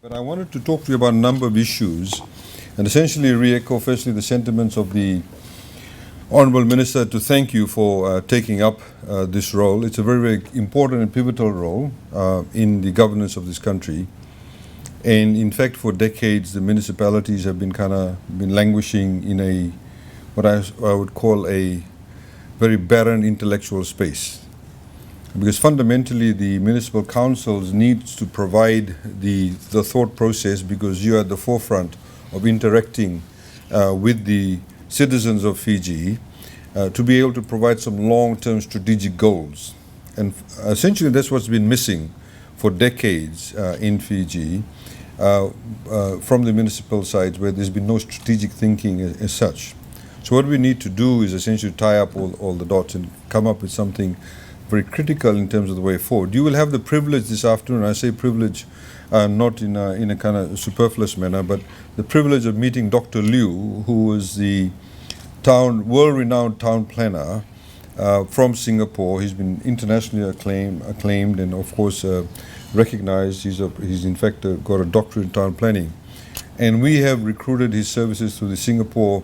But I wanted to talk to you about a number of issues and essentially re-echo firstly the sentiments of the Honourable Minister to thank you for taking up this role. It's a very, very important and pivotal role in the governance of this country. And in fact, for decades, the municipalities have been been languishing in a, what I would call a very barren intellectual space. Because fundamentally, the municipal councils need to provide the thought process, because you are at the forefront of interacting with the citizens of Fiji to be able to provide some long-term strategic goals. And essentially, that's what's been missing for decades in Fiji from the municipal side, where there's been no strategic thinking as such. So what we need to do is essentially tie up all the dots and come up with something very critical in terms of the way forward. You will have the privilege this afternoon, I say privilege not in a kind of superfluous manner, but the privilege of meeting Dr. Liu, who was the world-renowned town planner from Singapore. He's been internationally acclaimed and of course recognized. He's in fact got a doctorate in town planning. And we have recruited his services through the Singapore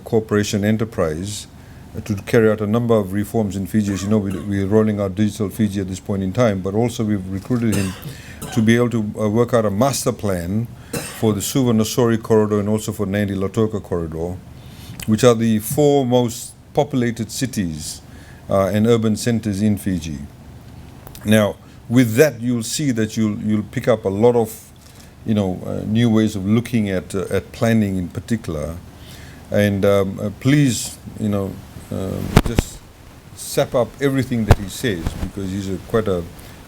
Corporation Enterprise to carry out a number of reforms in Fiji. As you know, we're rolling out Digital Fiji at this point in time, but also we've recruited him to be able to work out a master plan for the Suva Nosori corridor and also for Nandi Lautoka corridor, which are the four most populated cities and urban centers in Fiji. Now, with that, you'll see that you'll pick up a lot of new ways of looking at planning in particular. And please, just sap up everything that he says, because he's quite a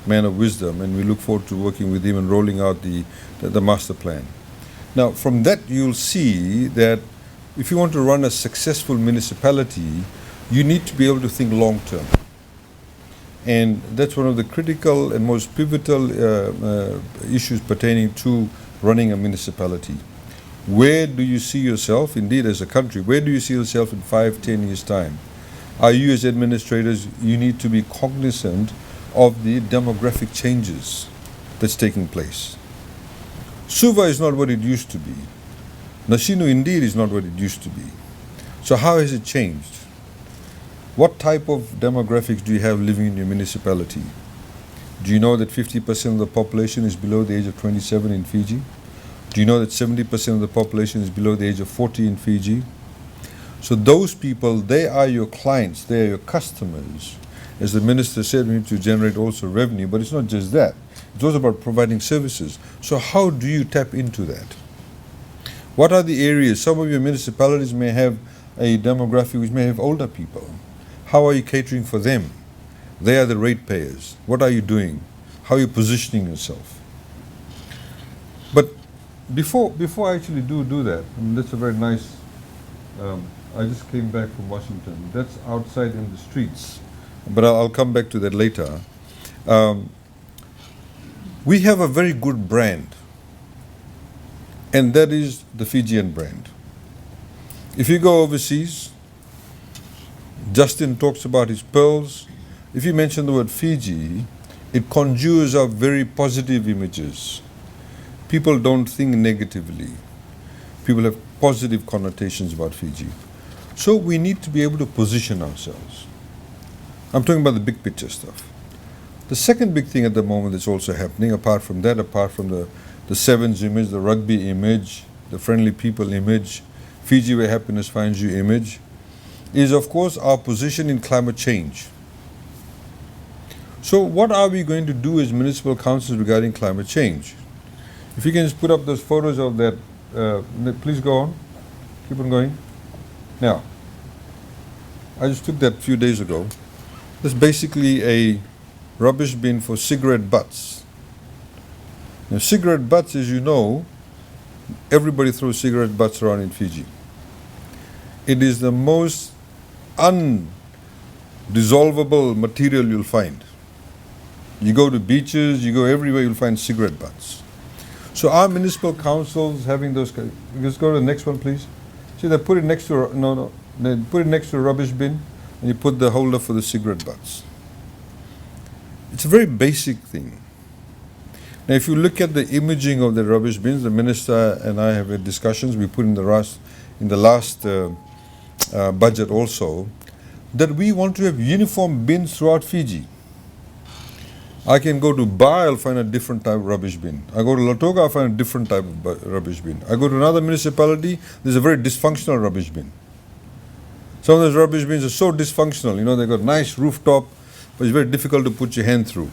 man of wisdom, and we look forward to working with him and rolling out the master plan. Now, from that, you'll see that if you want to run a successful municipality, you need to be able to think long term. And that's one of the critical and most pivotal issues pertaining to running a municipality. Where do you see yourself, indeed as a country, where do you see yourself in 5-10 years' time? Are you as administrators, you need to be cognizant of the demographic changes that's taking place. Suva is not what it used to be. Nasinu indeed is not what it used to be. So how has it changed? What type of demographics do you have living in your municipality? Do you know that 50% of the population is below the age of 27 in Fiji? Do you know that 70% of the population is below the age of 40 in Fiji? So those people, they are your clients, they are your customers. As the minister said, we need to generate also revenue, but it's not just that. It's also about providing services. So how do you tap into that? What are the areas? Some of your municipalities may have a demographic which may have older people. How are you catering for them? They are the ratepayers. What are you doing? How are you positioning yourself? But before I actually do that, that's a very nice, I just came back from Washington. That's outside in the streets, but I'll come back to that later. We have a very good brand, and that is the Fijian brand. If you go overseas, Justin talks about his pearls. If you mention the word Fiji, it conjures up very positive images. People don't think negatively. People have positive connotations about Fiji. So we need to be able to position ourselves. I'm talking about the big picture stuff. The second big thing at the moment that's also happening, apart from that, apart from the sevens image, the rugby image, the friendly people image, Fiji where happiness finds you image, is of course our position in climate change. So what are we going to do as municipal councils regarding climate change? If you can just put up those photos of that, please go on, keep on going. Now, I just took that a few days ago. That's basically a rubbish bin for cigarette butts. Now, cigarette butts, as you know, everybody throws cigarette butts around in Fiji. It is the most undissolvable material you'll find. You go to beaches, you go everywhere, you'll find cigarette butts. So our municipal councils having those, let's go to the next one, please. See, they put it next to, they put it next to a rubbish bin, and you put the holder for the cigarette butts. It's a very basic thing. Now, if you look at the imaging of the rubbish bins, the minister and I have had discussions. We put in the last budget also that we want to have uniform bins throughout Fiji. I can go to Ba, I'll find a different type of rubbish bin. I go to Lautoka, I'll find a different type of rubbish bin. I go to another municipality, there's a very dysfunctional rubbish bin. Some of those rubbish bins are so dysfunctional, they've got nice rooftop, but it's very difficult to put your hand through.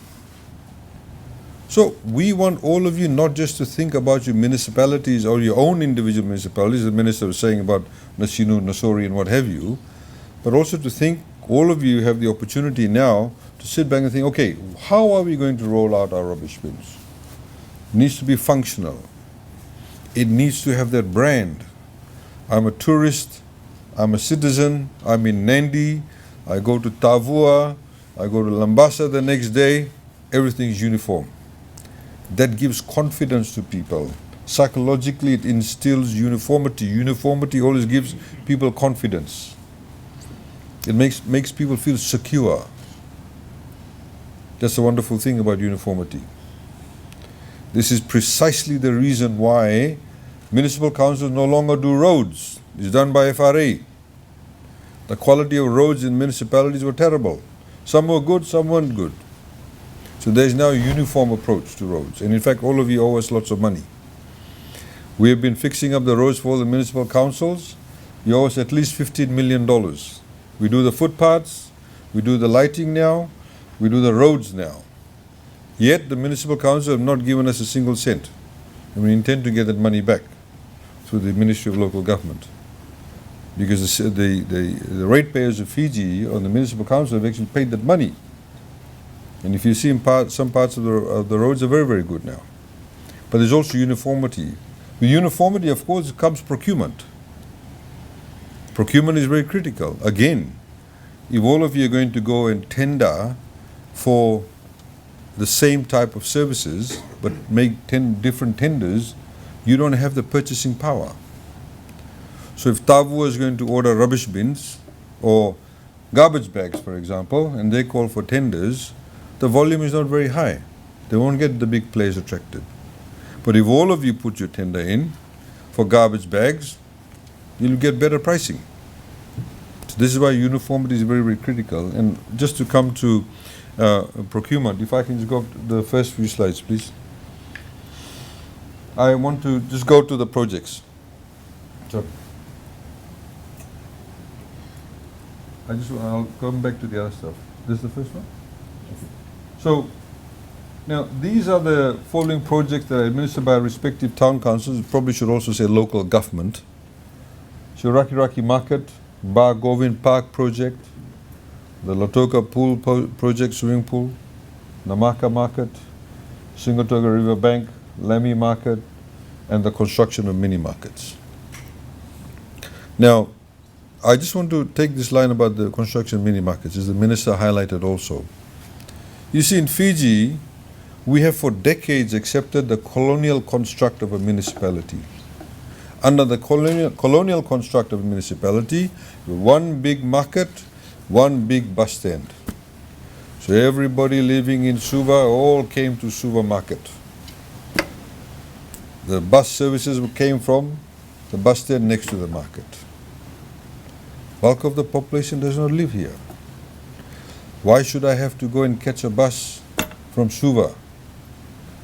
So we want all of you not just to think about your municipalities or your own individual municipalities, the minister was saying about Nasinu, Nasori and what have you, but also to think all of you have the opportunity now to sit back and think, okay, how are we going to roll out our rubbish bins? It needs to be functional. It needs to have that brand. I'm a tourist, I'm a citizen, I'm in Nandi, I go to Tavua, I go to Lambasa the next day, everything's uniform. That gives confidence to people. Psychologically, it instills uniformity. Uniformity always gives people confidence. It makes people feel secure. That's the wonderful thing about uniformity. This is precisely the reason why municipal councils no longer do roads. It's done by FRA. The quality of roads in municipalities were terrible. Some were good, some weren't good. So there's now a uniform approach to roads. And in fact, all of you owe us lots of money. We have been fixing up the roads for all the municipal councils. You owe us at least $15 million. We do the footpaths, we do the lighting now, we do the roads now. Yet the municipal council have not given us a single cent. And we intend to get that money back through the Ministry of Local Government. Because the ratepayers of Fiji on the municipal council have actually paid that money. And if you see some parts of the roads are very, very good now. But there's also uniformity. With uniformity, of course, comes procurement. Procurement is very critical. Again, if all of you are going to go and tender for the same type of services, but make 10 different tenders, you don't have the purchasing power. So if Tavua is going to order rubbish bins or garbage bags, for example, and they call for tenders, the volume is not very high. They won't get the big players attracted. But if all of you put your tender in for garbage bags, you'll get better pricing. So this is why uniformity is very, very critical. And just to come to procurement, if I can just go up to the first few slides, please. I want to just go to the projects. So I'll come back to the other stuff. This is the first one? Okay. So now these are the following projects that are administered by respective town councils. Probably should also say local government. So Raki Market, Bar Govind Park project, the Lautoka Pool project, swimming pool, Namaka Market, Singatoga River Bank, Lamy Market, and the construction of mini markets. Now, I just want to take this line about the construction of mini markets, as the minister highlighted also. You see, in Fiji, we have for decades accepted the colonial construct of a municipality. Under the colonial construct of a municipality, one big market, one big bus stand. So everybody living in Suva all came to Suva market. The bus services came from the bus stand next to the market. Bulk of the population does not live here. Why should I have to go and catch a bus from Suva?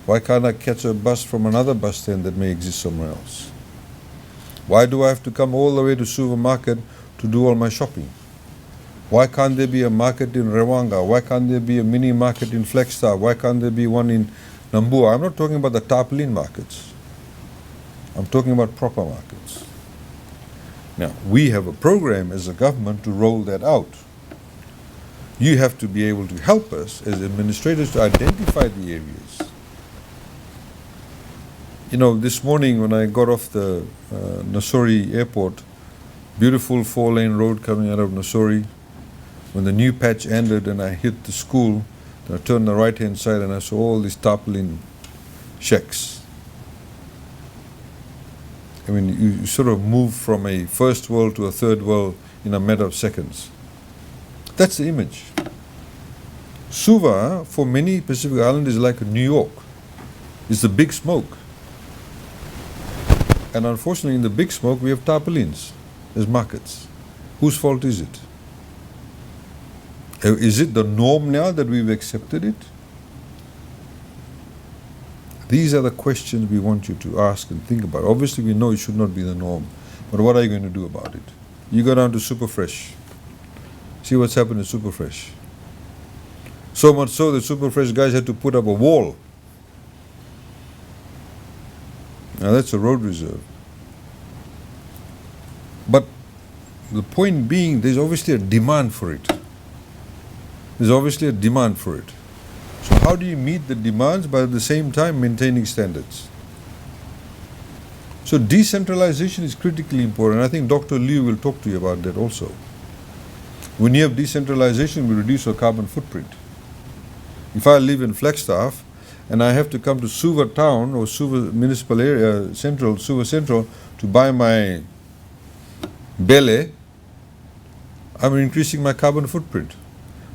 Why can't I catch a bus from another bus stand that may exist somewhere else? Why do I have to come all the way to Suva market to do all my shopping? Why can't there be a market in Rewanga? Why can't there be a mini market in Flagstaff? Why can't there be one in Nambua? I'm not talking about the tarpaulin markets. I'm talking about proper markets. Now, we have a program as a government to roll that out. You have to be able to help us as administrators to identify the areas. You know, this morning when I got off the Nasori airport, beautiful 4-lane road coming out of Nasori, when the new patch ended and I hit the school, I turned the right-hand side and I saw all these tarpaulin shacks. I mean, you sort of move from a first world to a third world in a matter of seconds. That's the image. Suva, for many Pacific Islanders, is like New York. It's the big smoke. And unfortunately, in the big smoke, we have tarpaulins as markets. Whose fault is it? Is it the norm now that we've accepted it? These are the questions we want you to ask and think about. Obviously, we know it should not be the norm, but what are you going to do about it? You go down to Superfresh. See what's happened to Superfresh. So much so that Superfresh guys had to put up a wall. Now that's a road reserve. But the point being, there's obviously a demand for it. There's obviously a demand for it. So how do you meet the demands but at the same time maintaining standards? So decentralization is critically important. I think Dr. Liu will talk to you about that also. When you have decentralization, we reduce our carbon footprint. If I live in Flagstaff and I have to come to Suva town or Suva municipal area, Suva Central, to buy my bele, I'm increasing my carbon footprint.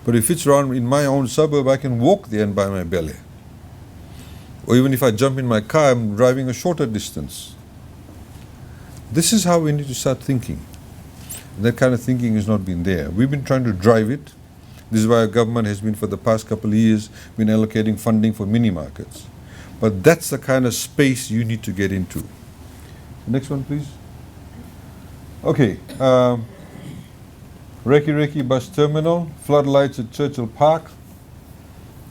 But if it's around in my own suburb, I can walk there and buy my bele. Or even if I jump in my car, I'm driving a shorter distance. This is how we need to start thinking. That kind of thinking has not been there. We've been trying to drive it. This is why our government has been, for the past couple of years, been allocating funding for mini markets. But that's the kind of space you need to get into. Next one, please. Okay. Reki Reki Bus Terminal, floodlights at Churchill Park,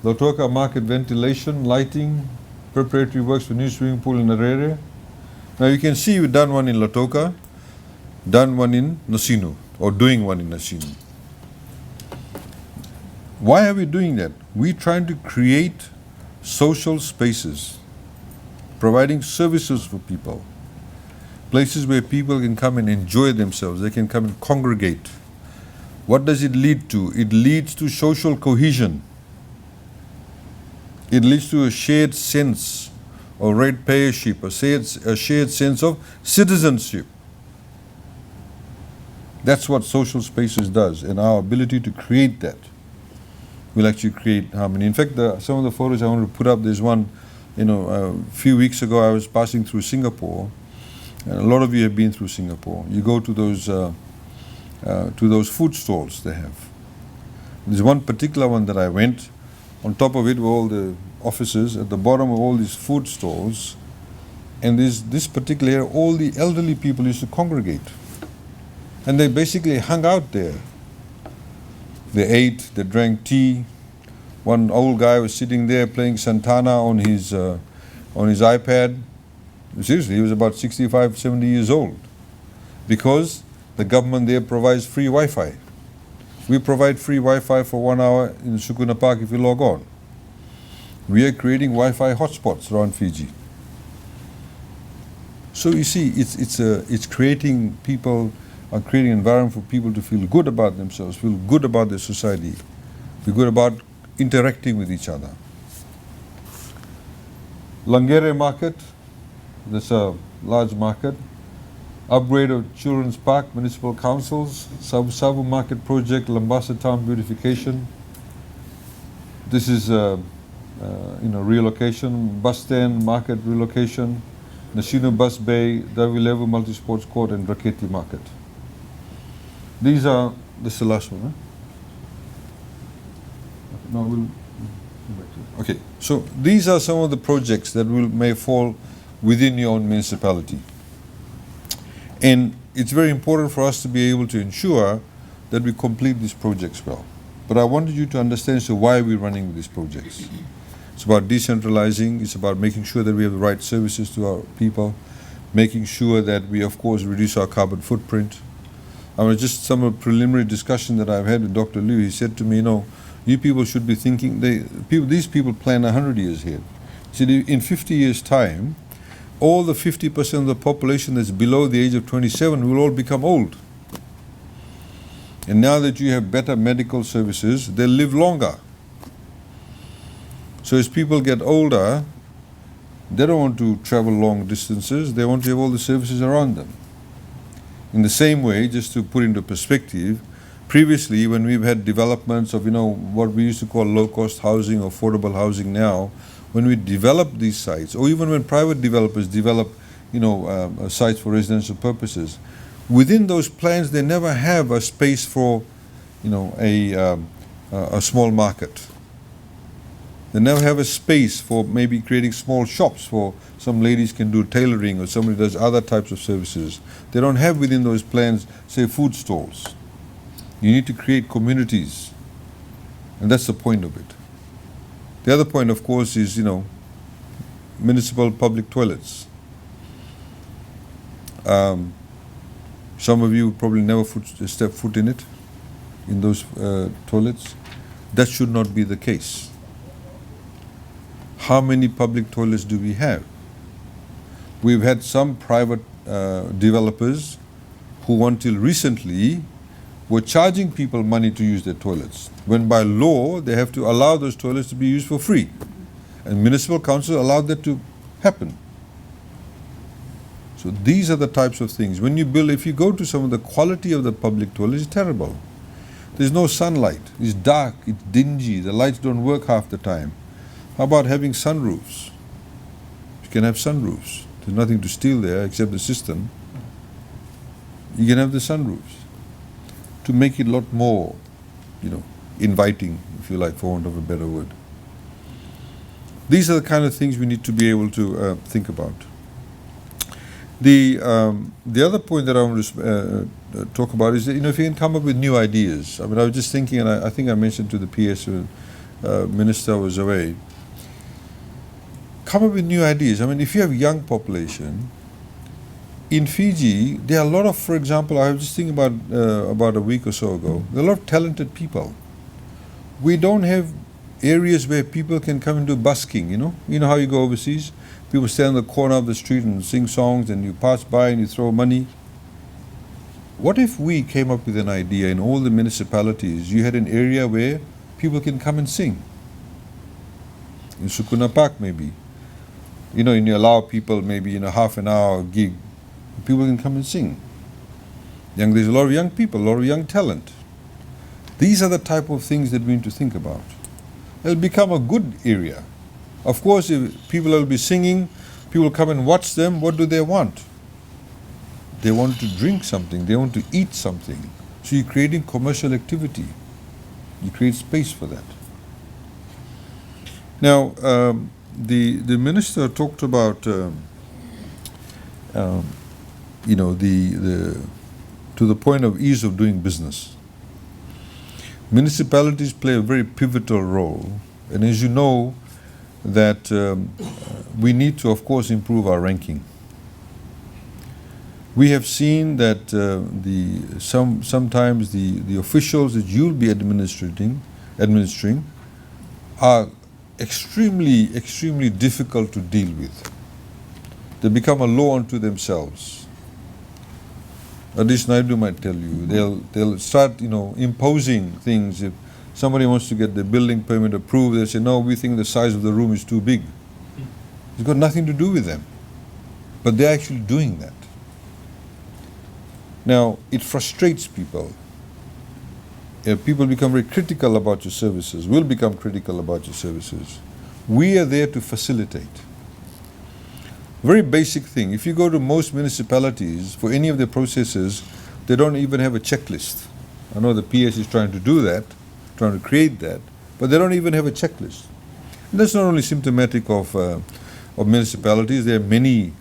Lautoka Market ventilation, lighting, preparatory works for new swimming pool in that area. Now you can see we've done one in Lautoka, done one in Nasinu, or doing one in Nasinu. Why are we doing that? We're trying to create social spaces, providing services for people, places where people can come and enjoy themselves, they can come and congregate. What does it lead to? It leads to social cohesion. It leads to a shared sense of ratepayership, a shared sense of citizenship. That's what social spaces does, and our ability to create that will actually create harmony. In fact, some of the photos I wanted to put up, there's one, a few weeks ago I was passing through Singapore, and a lot of you have been through Singapore. You go to those food stalls they have. There's one particular one that I went, on top of it were all the offices, at the bottom of all these food stalls, and this particular area, all the elderly people used to congregate. And they basically hung out there. They ate, they drank tea. One old guy was sitting there playing Santana on his iPad. Seriously, he was about 65, 70 years old. Because the government there provides free Wi-Fi. We provide free Wi-Fi for 1 hour in Sukuna Park if you log on. We are creating Wi-Fi hotspots around Fiji. So you see, it's creating people, creating an environment for people to feel good about themselves, feel good about their society, feel good about interacting with each other. Langere Market, that's a large market. Upgrade of Children's Park, Municipal Councils, Sabu Market Project, Lambasa Town Beautification. This is relocation, bus stand, market relocation, Nasino Bus Bay, Davilevu Multi-Sports Court, and Raketi Market. This is the last one, huh? No, we'll okay, so these are some of the projects that may fall within your own municipality. And it's very important for us to be able to ensure that we complete these projects well. But I wanted you to understand why we're running these projects. It's about decentralizing, it's about making sure that we have the right services to our people, making sure that we, of course, reduce our carbon footprint. Just some preliminary discussion that I've had with Dr. Liu, he said to me, you people should be thinking, these people plan 100 years ahead. He said, in 50 years' time, all the 50% of the population that's below the age of 27 will all become old. And now that you have better medical services, they'll live longer. So as people get older, they don't want to travel long distances, they want to have all the services around them. In the same way, just to put into perspective, Previously, when we've had developments of, what we used to call low-cost housing, affordable housing now, when we develop these sites, or even when private developers develop, sites for residential purposes, within those plans, they never have a space for, a small market. They never have a space for maybe creating small shops for some ladies can do tailoring or somebody does other types of services. They don't have within those plans, say, food stalls. You need to create communities, and that's the point of it. The other point, of course, is, municipal public toilets. Some of you probably never step foot in it, in those toilets. That should not be the case. How many public toilets do we have? We've had some private developers who until recently were charging people money to use their toilets, when by law they have to allow those toilets to be used for free. And municipal council allowed that to happen. So these are the types of things. When you build, if you go to some of the quality of the public toilets, it's terrible. There's no sunlight, it's dark, it's dingy, the lights don't work half the time. How about having sunroofs? You can have sunroofs. There's nothing to steal there except the system. You can have the sunroofs to make it a lot more, inviting, if you like, for want of a better word. These are the kind of things we need to be able to think about. The other point that I want to talk about is that, if you can come up with new ideas. I was just thinking, and I think I mentioned to the PS when Minister was away, come up with new ideas. If you have young population, in Fiji, there are a lot of, for example, I was just thinking about a week or so ago, there are a lot of talented people. We don't have areas where people can come and do busking, You know how you go overseas? People stand on the corner of the street and sing songs, and you pass by and you throw money. What if we came up with an idea in all the municipalities, you had an area where people can come and sing? In Sukuna Park maybe. And you allow people maybe half an hour gig. People can come and sing. There's a lot of young people, a lot of young talent. These are the type of things that we need to think about. It'll become a good area. Of course, if people will be singing, people come and watch them, what do they want? They want to drink something, they want to eat something. So you're creating commercial activity. You create space for that. Now, the minister talked about, to the point of ease of doing business. Municipalities play a very pivotal role, and as you know, that we need to, of course, improve our ranking. We have seen that sometimes the officials that you'll be administering are extremely difficult to deal with. They become a law unto themselves. Adish Naidu might tell you, they'll start, imposing things. If somebody wants to get the building permit approved, they say, no, we think the size of the room is too big. It's got nothing to do with them. But they're actually doing that. Now, it frustrates people. People become very critical about your services, will become critical about your services. We are there to facilitate. Very basic thing. If you go to most municipalities, for any of their processes, they don't even have a checklist. I know the PS is trying to do that, trying to create that, but they don't even have a checklist. And that's not only symptomatic of municipalities. There are many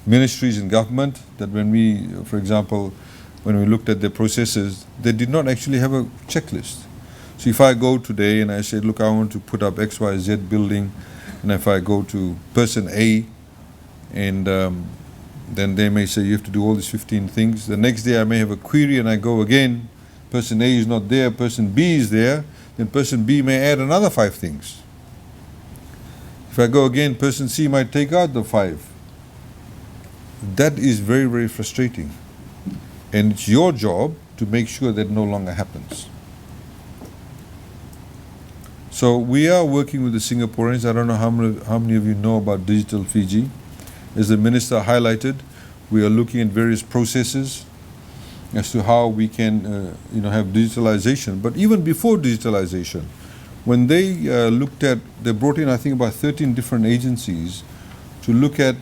ministries in government that when we, for example, when we looked at their processes, they did not actually have a checklist. So if I go today and I say, look, I want to put up XYZ building, and if I go to person A, and then they may say you have to do all these 15 things. The next day I may have a query and I go again, person A is not there, person B is there, then person B may add another 5 things. If I go again, person C might take out the 5. That is very frustrating. And it's your job to make sure that no longer happens. So we are working with the Singaporeans. I don't know how many of you know about Digital Fiji. As the minister highlighted, we are looking at various processes. as to how we can have digitalization. But even before digitalization, when they they brought in, I think, about 13 different agencies to look at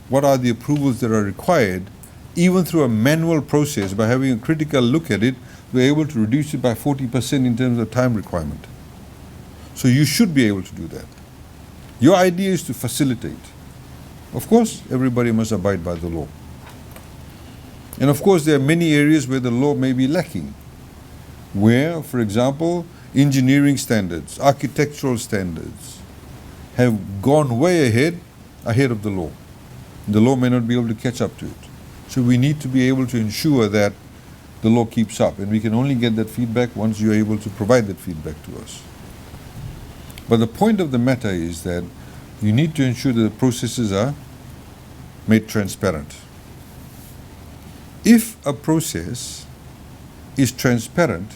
what are the approvals that are required. Even through a manual process, by having a critical look at it, we're able to reduce it by 40% in terms of time requirement. So you should be able to do that. Your idea is to facilitate. Of course, everybody must abide by the law. And of course, there are many areas where the law may be lacking, where, for example, engineering standards, architectural standards have gone way ahead of the law. The law may not be able to catch up to it. So we need to be able to ensure that the law keeps up, and we can only get that feedback once you're able to provide that feedback to us. But the point of the matter is that you need to ensure that the processes are made transparent. If a process is transparent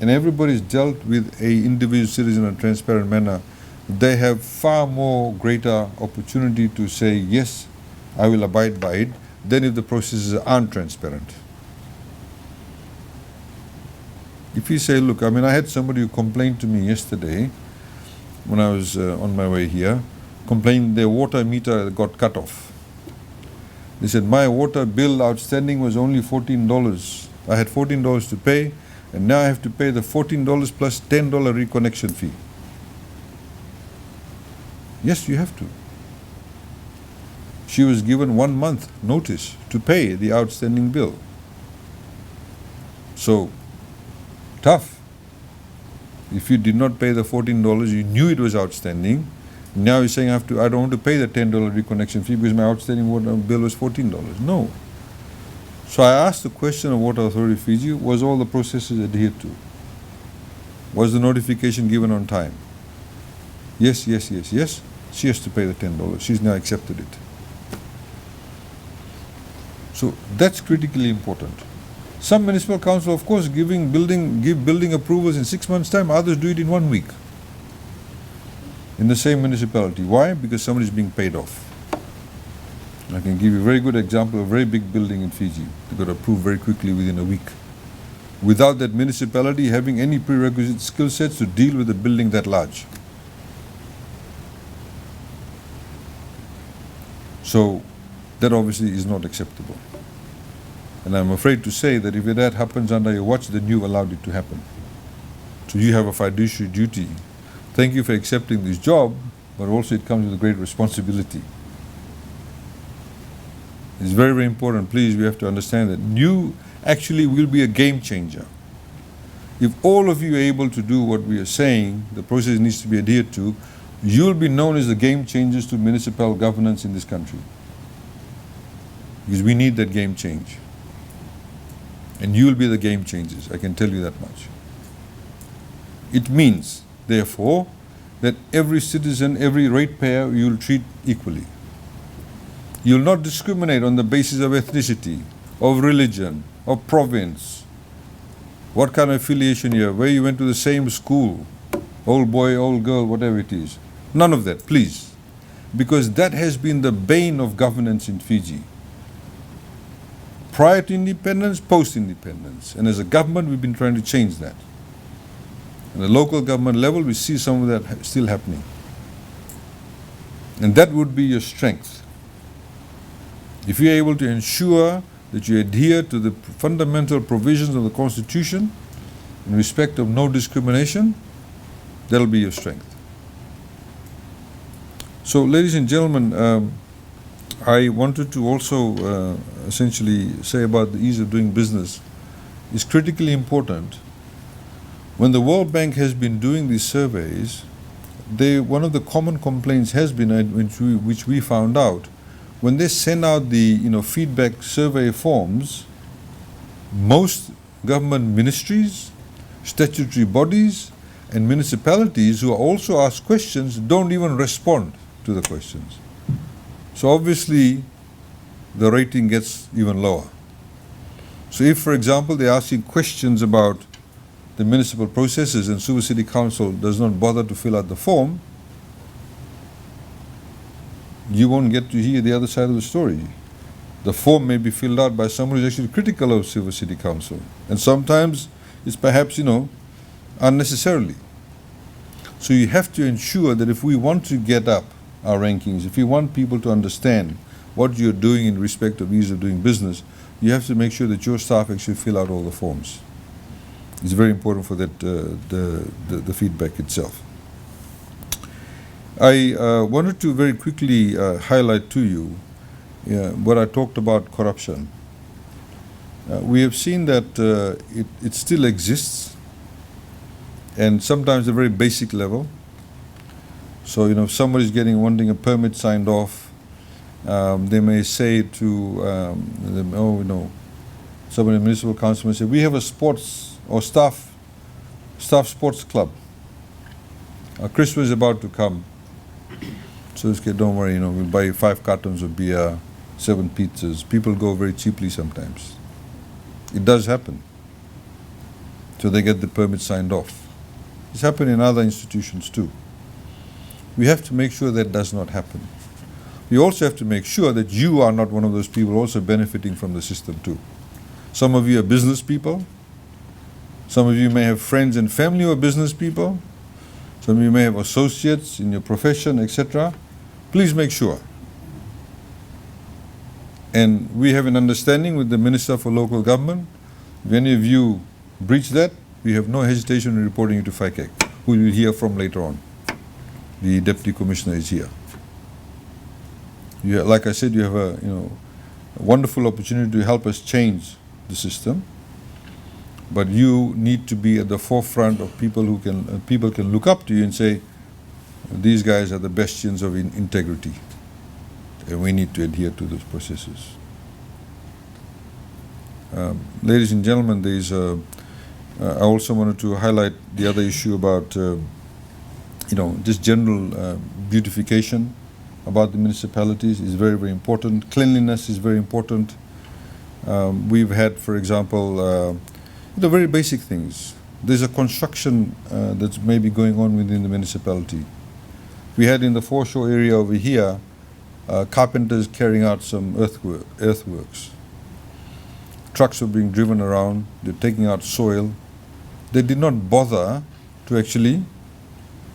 and everybody is dealt with an individual citizen in a transparent manner, they have far more greater opportunity to say, yes, I will abide by it, than if the processes aren't transparent. If you say, look, I had somebody who complained to me yesterday when I was on my way here, complained their water meter got cut off. They said, my water bill outstanding was only $14. I had $14 to pay, and now I have to pay the $14 plus $10 reconnection fee. Yes, you have to. She was given 1 month notice to pay the outstanding bill. So, tough. If you did not pay the $14, you knew it was outstanding. Now you're saying I don't want to pay the $10 reconnection fee because my outstanding water bill was $14. No. So I asked the question of Water Authority Fiji, was all the processes adhered to? Was the notification given on time? Yes, yes, yes, yes. She has to pay the $10. She's now accepted it. So that's critically important. Some municipal council, of course, give building approvals in 6 months' time. Others do it in 1 week in the same municipality. Why? Because somebody is being paid off. I can give you a very good example of a very big building in Fiji. They got approved very quickly within a week, without that municipality having any prerequisite skill sets to deal with a building that large. So that obviously is not acceptable. And I'm afraid to say that if that happens under your watch, then you allowed it to happen. So you have a fiduciary duty. Thank you for accepting this job, but also it comes with a great responsibility. It's very, very important. Please, we have to understand that you actually will be a game changer. If all of you are able to do what we are saying, the process needs to be adhered to, you'll be known as the game changers to municipal governance in this country. Because we need that game change. And you will be the game changers, I can tell you that much. It means, therefore, that every citizen, every ratepayer, you will treat equally. You will not discriminate on the basis of ethnicity, of religion, of province, what kind of affiliation you have, where you went to the same school, old boy, old girl, whatever it is. None of that, please. Because that has been the bane of governance in Fiji. Prior to independence, post-independence. And as a government, we've been trying to change that. At the local government level, we see some of that still happening. And that would be your strength. If you're able to ensure that you adhere to the fundamental provisions of the Constitution in respect of no discrimination, that'll be your strength. So, ladies and gentlemen, I wanted to also essentially say about the ease of doing business. It's critically important. When the World Bank has been doing these surveys, one of the common complaints has been, which we found out, when they send out the feedback survey forms, most government ministries, statutory bodies, and municipalities who are also asked questions don't even respond to the questions. So obviously, the rating gets even lower. So if, for example, they're asking questions about the municipal processes and Suva City Council does not bother to fill out the form, you won't get to hear the other side of the story. The form may be filled out by someone who's actually critical of Suva City Council. And sometimes it's perhaps, unnecessarily. So you have to ensure that if we want to get up our rankings, if we want people to understand what you're doing in respect of ease of doing business, you have to make sure that your staff actually fill out all the forms. It's very important for that the feedback itself. I wanted to very quickly highlight to you what I talked about corruption. We have seen that it still exists, and sometimes at a very basic level. So, if somebody's wanting a permit signed off, they may say to them, somebody in the municipal council may say, we have a sports or staff sports club. Christmas is about to come. So it's okay, don't worry, we'll buy 5 cartons of beer, 7 pizzas. People go very cheaply sometimes. It does happen. So they get the permit signed off. It's happened in other institutions too. We have to make sure that does not happen. We also have to make sure that you are not one of those people also benefiting from the system too. Some of you are business people. Some of you may have friends and family who are business people. Some of you may have associates in your profession, etc. Please make sure. And we have an understanding with the Minister for Local Government. If any of you breach that, we have no hesitation in reporting you to FICAC, who you will hear from later on. The Deputy Commissioner is here. Like I said, you have a wonderful opportunity to help us change the system. But you need to be at the forefront of people who people can look up to you and say, these guys are the bastions of integrity, and we need to adhere to those processes. Ladies and gentlemen, I also wanted to highlight the other issue about just general beautification about the municipalities is very, very important. Cleanliness is very important. We've had, for example, the very basic things. There's a construction that's maybe going on within the municipality. We had in the foreshore area over here, carpenters carrying out some earthworks. Trucks were being driven around, they're taking out soil. They did not bother to actually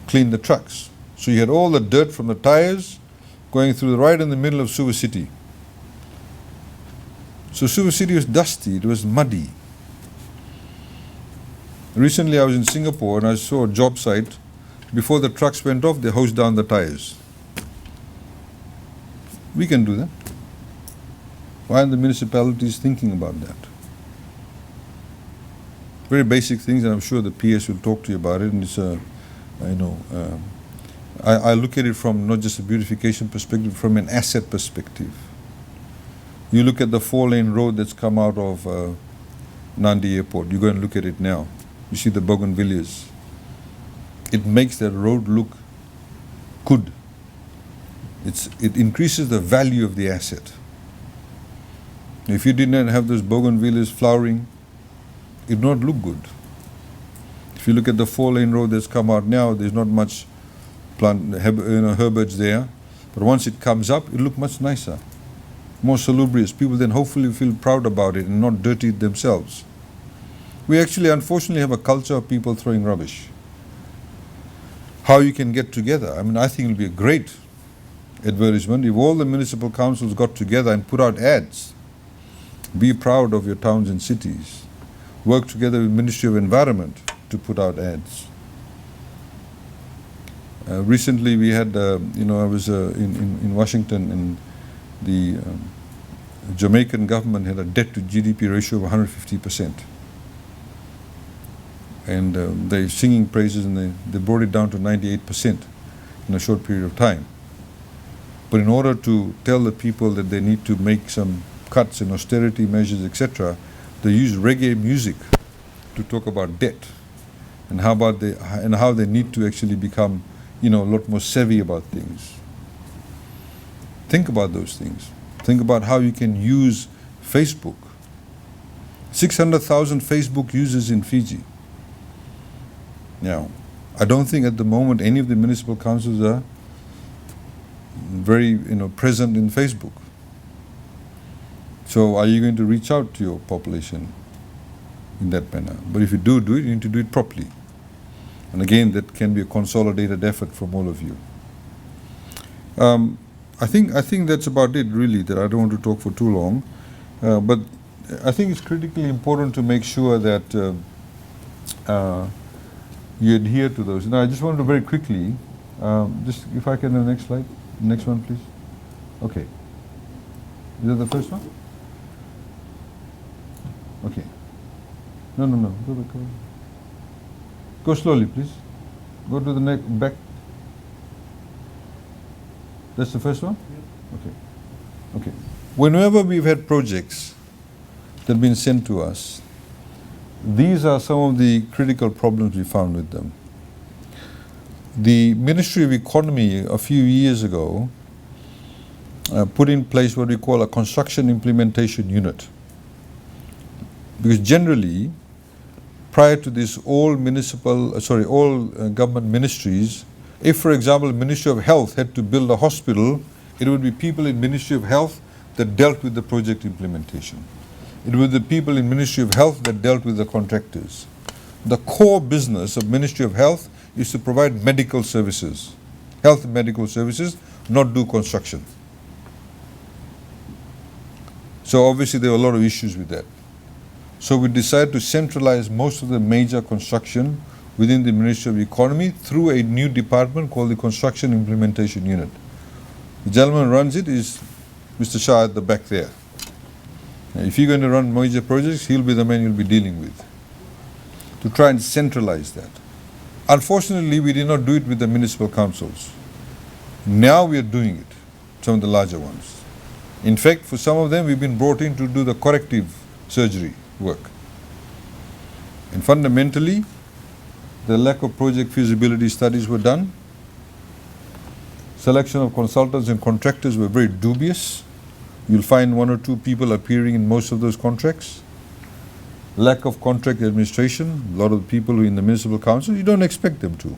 clean the trucks. So you had all the dirt from the tires going through right in the middle of Suva City. So Suva City was dusty, it was muddy. Recently I was in Singapore and I saw a job site. Before the trucks went off, they hosed down the tires. We can do that. Why aren't the municipalities thinking about that? Very basic things, and I'm sure the PS will talk to you about it. And it's I look at it from not just a beautification perspective, from an asset perspective. You look at the 4-lane road that's come out of Nandi Airport. You go and look at it now. You see the bougainvilleas. It makes that road look good. It increases the value of the asset. If you did not have those bougainvilleas flowering, it would not look good. If you look at the 4-lane road that's come out now, there's not much herbage there. But once it comes up, it looks much nicer, more salubrious. People then hopefully feel proud about it and not dirty it themselves. We actually, unfortunately, have a culture of people throwing rubbish. How you can get together? I think it would be a great advertisement if all the municipal councils got together and put out ads. Be proud of your towns and cities. Work together with Ministry of Environment to put out ads. Recently we had, I was in Washington, and the Jamaican government had a debt to GDP ratio of 150%. And they're singing praises, and they brought it down to 98% in a short period of time. But in order to tell the people that they need to make some cuts and austerity measures, etc., they use reggae music to talk about debt and how they need to actually become, a lot more savvy about things. Think about those things. Think about how you can use Facebook. 600,000 Facebook users in Fiji. Now, I don't think at the moment any of the municipal councils are very, present in Facebook. So are you going to reach out to your population in that manner? But if you do it, you need to do it properly. And again, that can be a consolidated effort from all of you. I think that's about it, really, that I don't want to talk for too long. But I think it's critically important to make sure that you adhere to those. Now, I just wanted to very quickly, just if I can have the next slide. Next one, please. Okay. Is that the first one? Okay. No. Go slowly, please. Go to the back. That's the first one? Yeah. Okay. Whenever we've had projects that have been sent to us, these are some of the critical problems we found with them. The Ministry of Economy a few years ago put in place what we call a construction implementation unit. Because generally, prior to this, all government ministries, if, for example, the Ministry of Health had to build a hospital, it would be people in Ministry of Health that dealt with the project implementation. It was the people in Ministry of Health that dealt with the contractors. The core business of Ministry of Health is to provide medical services, health and medical services, not do construction. So obviously there were a lot of issues with that. So we decided to centralize most of the major construction within the Ministry of Economy through a new department called the Construction Implementation Unit. The gentleman who runs it is Mr. Shah at the back there. Now, if you're going to run major projects, he'll be the man you'll be dealing with, to try and centralize that. Unfortunately, we did not do it with the municipal councils. Now we are doing it, some of the larger ones. In fact, for some of them, we've been brought in to do the corrective surgery work. And fundamentally, the lack of project feasibility studies were done. Selection of consultants and contractors were very dubious. You'll find one or two people appearing in most of those contracts. Lack of contract administration. A lot of the people in the municipal council, you don't expect them to.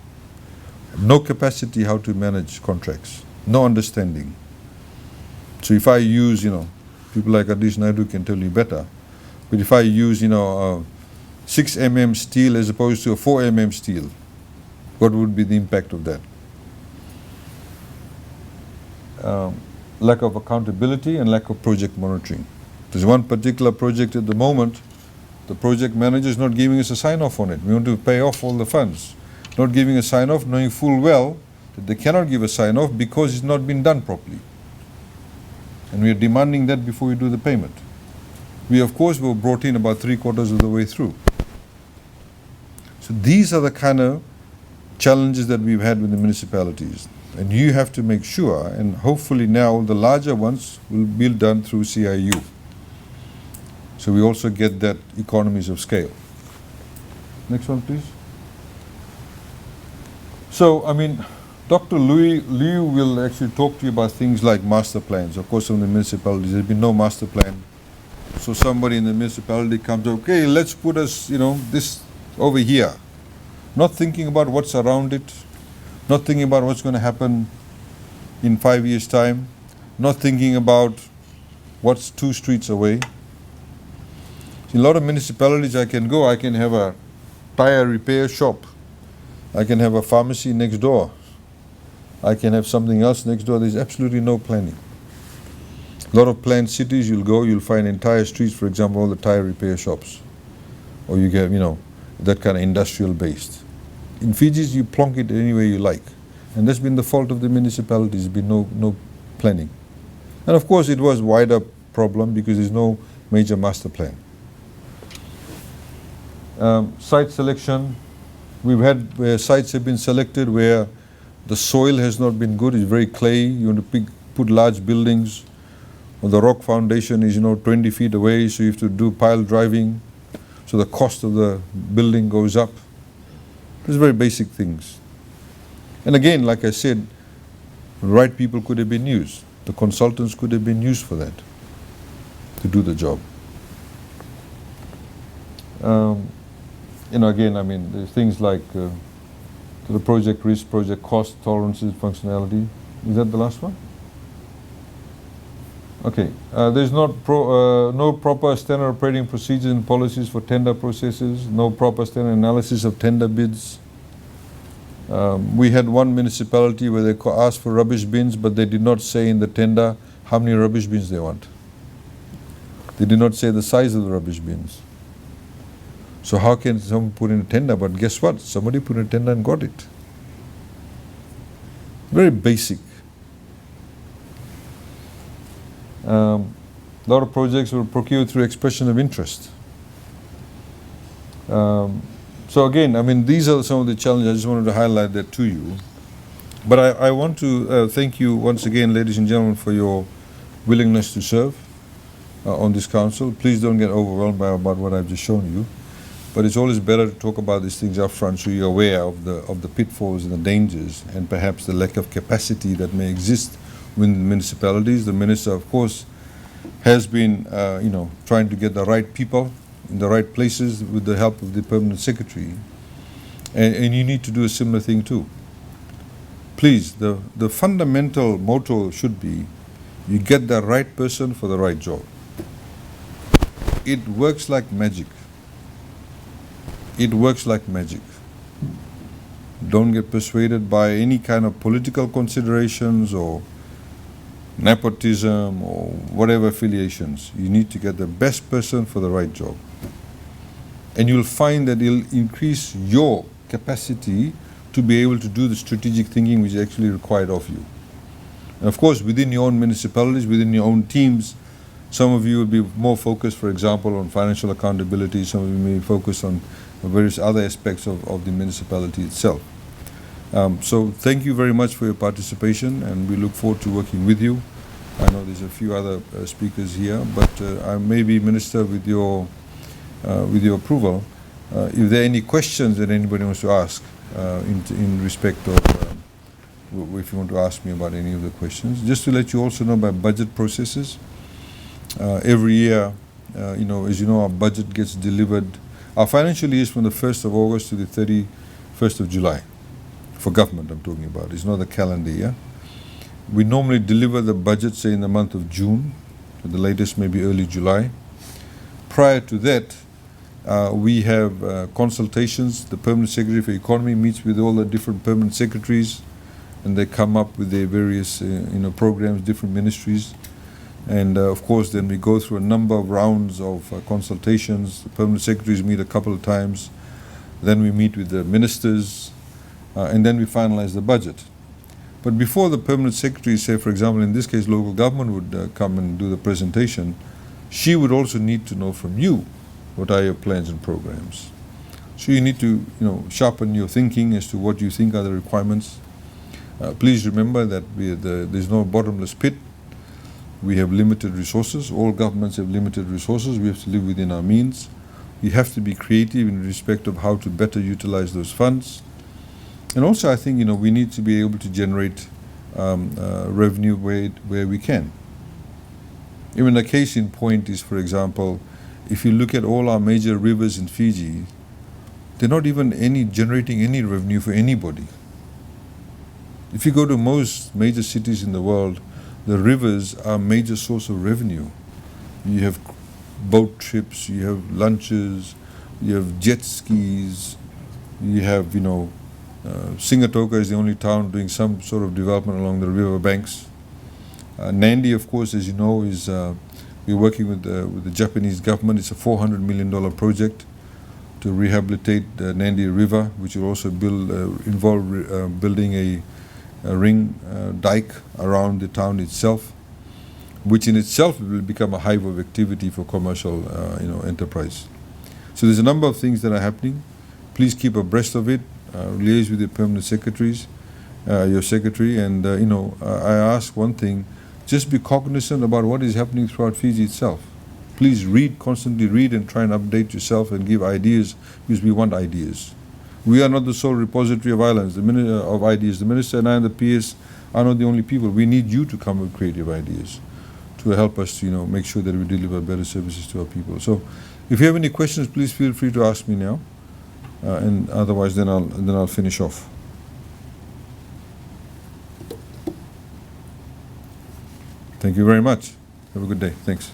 No capacity how to manage contracts. No understanding. So if I use, people like Adish Naidu can tell you better, but if I use, 6 mm steel as opposed to a 4 mm steel, what would be the impact of that? Lack of accountability and lack of project monitoring. There's one particular project at the moment, the project manager is not giving us a sign-off on it. We want to pay off all the funds. Not giving a sign-off, knowing full well that they cannot give a sign-off because it's not been done properly. And we are demanding that before we do the payment. We, of course, were brought in about 3/4 of the way through. So these are the kind of challenges that we've had with the municipalities. And you have to make sure, and hopefully now the larger ones will be done through CIU. So we also get that economies of scale. Next one, please. So, Dr. Liu will actually talk to you about things like master plans. Of course, in the municipalities, there's been no master plan. So somebody in the municipality comes, okay, let's put us, this over here. Not thinking about what's around it, not thinking about what's going to happen in 5 years' time, not thinking about what's 2 streets away. In a lot of municipalities I can go, I can have a tire repair shop. I can have a pharmacy next door. I can have something else next door. There's absolutely no planning. A lot of planned cities, you'll go, you'll find entire streets, for example, all the tire repair shops. Or you get, that kind of industrial based. In Fiji's, you plonk it any way you like. And that's been the fault of the municipalities, there's been no planning. And of course, it was a wider problem because there's no major master plan. Site selection. We've had where sites have been selected where the soil has not been good, it's very clay, you want to put large buildings, or the rock foundation is 20 feet away, so you have to do pile driving, so the cost of the building goes up. These very basic things. And again, like I said, the right people could have been used. The consultants could have been used for that, to do the job. Again, there's things like the project risk, project cost, tolerances, functionality. Is that the last one? Okay. There's no proper standard operating procedures and policies for tender processes, no proper standard analysis of tender bids. We had one municipality where they asked for rubbish bins, but they did not say in the tender how many rubbish bins they want. They did not say the size of the rubbish bins. So how can someone put in a tender? But guess what? Somebody put in a tender and got it. Very basic. A lot of projects were procured through expression of interest. So again, I mean, these are some of the challenges. I just wanted to highlight that to you. But I want to thank you once again, ladies and gentlemen, for your willingness to serve on this council. Please don't get overwhelmed by about what I've just shown you. But it's always better to talk about these things up front so you're aware of the pitfalls and the dangers and perhaps the lack of capacity that may exist within municipalities. The minister, of course, has been trying to get the right people in the right places with the help of the permanent secretary. And you need to do a similar thing too. Please, the fundamental motto should be, you get the right person for the right job. It works like magic. It works like magic. Don't get persuaded by any kind of political considerations or nepotism or whatever affiliations. You need to get the best person for the right job. And you'll find that it'll increase your capacity to be able to do the strategic thinking which is actually required of you. And of course, within your own municipalities, within your own teams, some of you will be more focused, for example, on financial accountability. Some of you may focus on various other aspects of the municipality itself. So thank you very much for your participation, and we look forward to working with you. I know there's a few other speakers here, but I may be, Minister, with your approval, if there are any questions that anybody wants to ask in respect of, if you want to ask me about any of the questions. Just to let you also know about budget processes. Every year, as you know, our budget gets delivered. Our financial year is from the 1st of August to the 31st of July. For government, I'm talking about. It's not the calendar year. We normally deliver the budget, say, in the month of June. The latest may be early July. Prior to that, we have consultations. The Permanent Secretary for Economy meets with all the different permanent secretaries, and they come up with their various programs, different ministries. And of course, then we go through a number of rounds of consultations. The permanent secretaries meet a couple of times. Then we meet with the ministers, and then we finalize the budget. But before the permanent secretary, say, for example, in this case, local government would come and do the presentation, she would also need to know from you what are your plans and programs. So you need to, sharpen your thinking as to what you think are the requirements. Please remember that there's no bottomless pit. We have limited resources. All governments have limited resources. We have to live within our means. We have to be creative in respect of how to better utilize those funds. And also, I think, we need to be able to generate revenue where we can. Even a case in point is, for example, if you look at all our major rivers in Fiji, they're not even generating any revenue for anybody. If you go to most major cities in the world, the rivers are a major source of revenue. You have boat trips, you have lunches, you have jet skis, you have, Singatoka is the only town doing some sort of development along the river banks. Nandi, of course, as you know, is we're working with the Japanese government. It's a $400 million project to rehabilitate the Nandi River, which will also involve building a ring dike around the town itself, which in itself will become a hive of activity for commercial enterprise. So there's a number of things that are happening. Please keep abreast of it. Liaise with your permanent secretaries, your secretary, and I ask one thing: just be cognizant about what is happening throughout Fiji itself. Please constantly read and try and update yourself and give ideas, because we want ideas. We are not the sole repository of ideas. The minister and I and the PS are not the only people. We need you to come with creative ideas to help us to make sure that we deliver better services to our people. So if you have any questions, please feel free to ask me now. And otherwise, then I'll finish off. Thank you very much. Have a good day. Thanks.